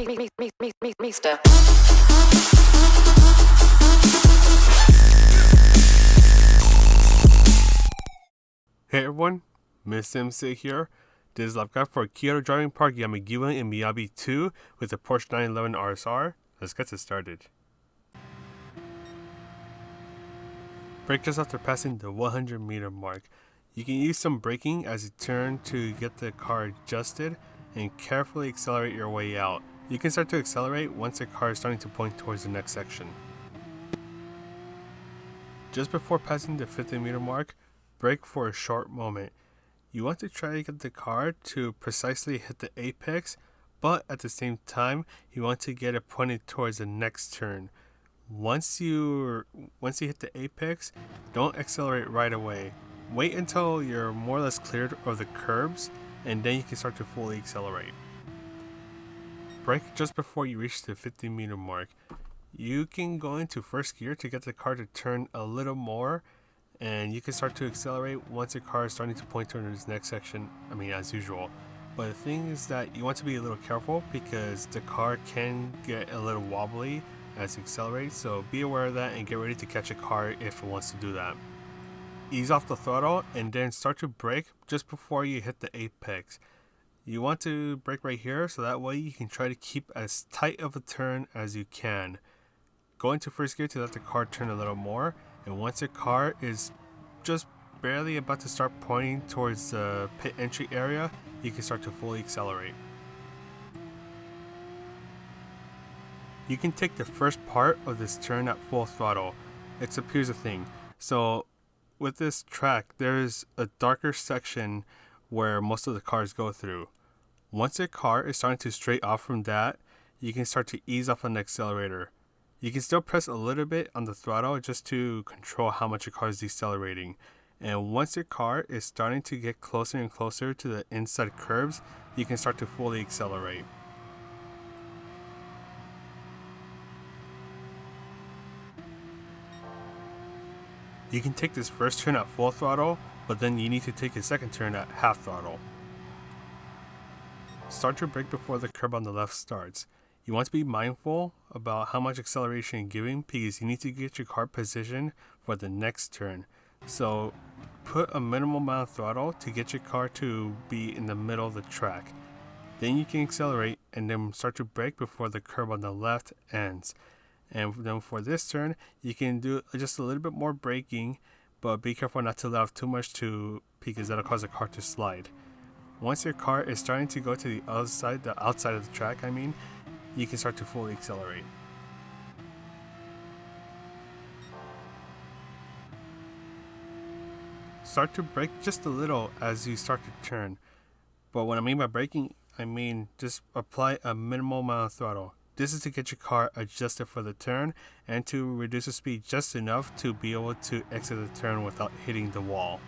Mister. Hey everyone, Mr. MC here. This is live guide for Kyoto Driving Park Yamagiwa Miyabi II with the Porsche 911 RSR. Let's get this started. Brake just after passing the 100 meter mark. You can use some braking as you turn to get the car adjusted and carefully accelerate your way out. You can start to accelerate once the car is starting to point towards the next section. Just before passing the 50 meter mark, brake for a short moment. You want to try to get the car to precisely hit the apex, but at the same time, you want to get it pointed towards the next turn. Once you hit the apex, don't accelerate right away. Wait until you're more or less cleared of the curbs, and then you can start to fully accelerate. Brake just before you reach the 50 meter mark. You can go into first gear to get the car to turn a little more, and you can start to accelerate once your car is starting to point towards the next section, as usual. But the thing is that you want to be a little careful because the car can get a little wobbly as you accelerate, so be aware of that and get ready to catch a car if it wants to do that. Ease off the throttle and then start to brake just before you hit the apex. You want to brake right here so that way you can try to keep as tight of a turn as you can. Go into first gear to let the car turn a little more, and once your car is just barely about to start pointing towards the pit entry area, you can start to fully accelerate. You can take the first part of this turn at full throttle, except here's the thing. So with this track, there's a darker section where most of the cars go through. Once your car is starting to stray off from that, you can start to ease off on the accelerator. You can still press a little bit on the throttle just to control how much your car is decelerating. And once your car is starting to get closer and closer to the inside curbs, you can start to fully accelerate. You can take this first turn at full throttle, but then you need to take a second turn at half throttle. Start your brake before the curb on the left starts. You want to be mindful about how much acceleration you're giving because you need to get your car positioned for the next turn. So put a minimal amount of throttle to get your car to be in the middle of the track. Then you can accelerate and then start to brake before the curb on the left ends. And then for this turn, you can do just a little bit more braking, but be careful not to let off too much because that'll cause the car to slide. Once your car is starting to go to the outside of the track, you can start to fully accelerate. Start to brake just a little as you start to turn. But what I mean by braking, just apply a minimal amount of throttle. This is to get your car adjusted for the turn and to reduce the speed just enough to be able to exit the turn without hitting the wall.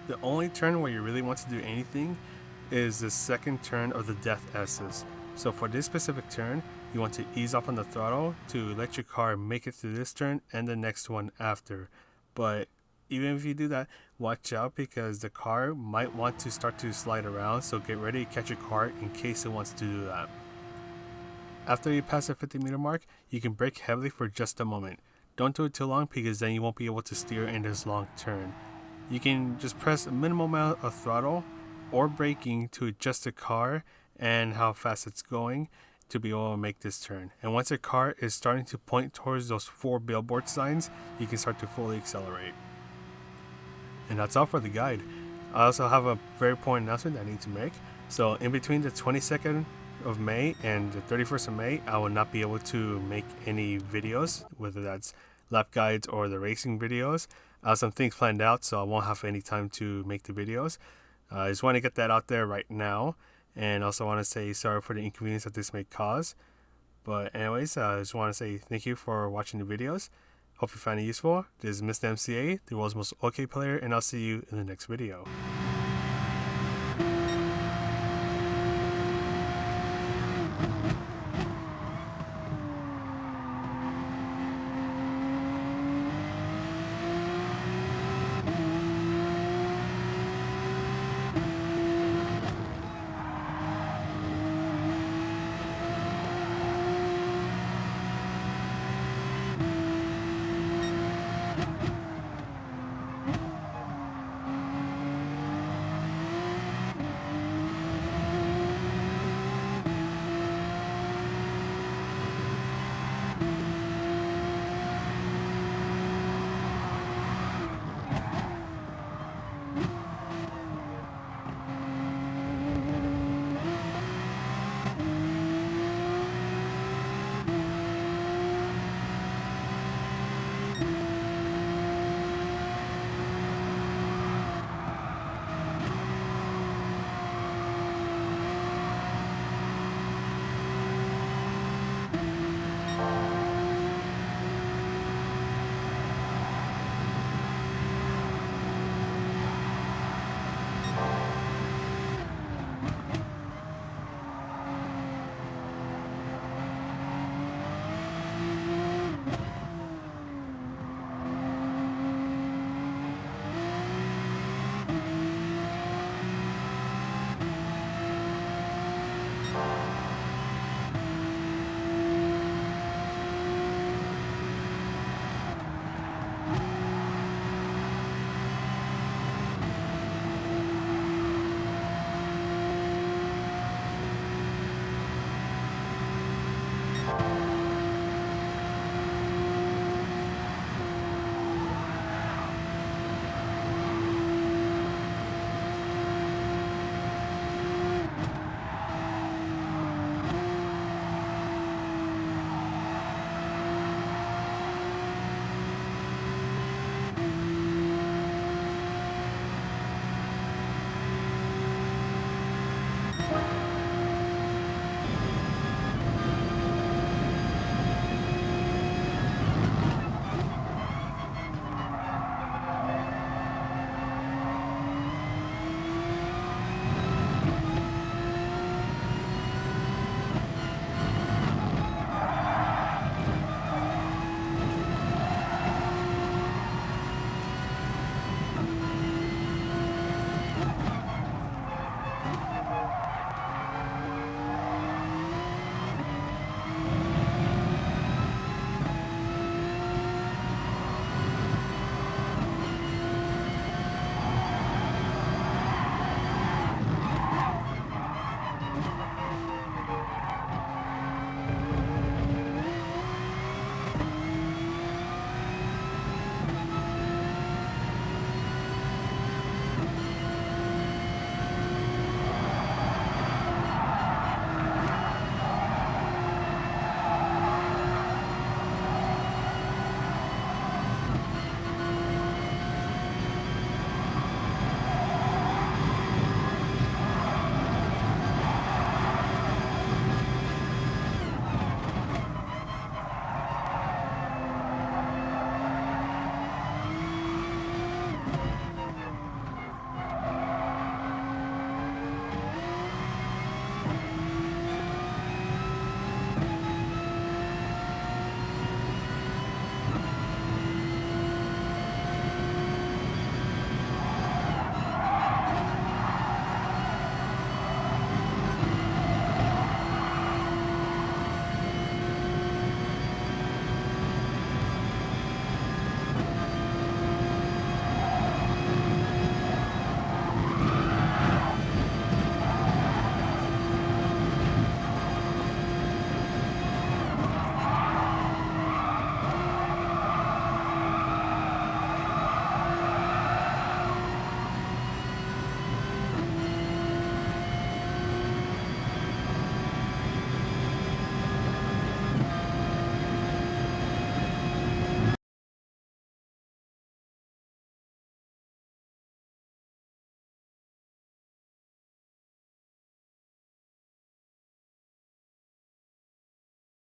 The only turn where you really want to do anything is the second turn of the death S's. So for this specific turn, you want to ease off on the throttle to let your car make it through this turn and the next one after. But even if you do that, watch out because the car might want to start to slide around, so get ready to catch your car in case it wants to do that. After you pass the 50 meter mark, you can brake heavily for just a moment. Don't do it too long because then you won't be able to steer in this long turn. You can just press a minimal amount of throttle or braking to adjust the car and how fast it's going to be able to make this turn. And once your car is starting to point towards those 4 billboard signs, you can start to fully accelerate. And that's all for the guide. I also have a very important announcement I need to make. So in between the 22nd of May and the 31st of May, I will not be able to make any videos, whether that's lap guides or the racing videos. I have some things planned out, so I won't have any time to make the videos. I just want to get that out there right now, and also want to say sorry for the inconvenience that this may cause. But anyways, I just want to say thank you for watching the videos. Hope you find it useful. This is Mr. MCA, the world's most OK player, and I'll see you in the next video.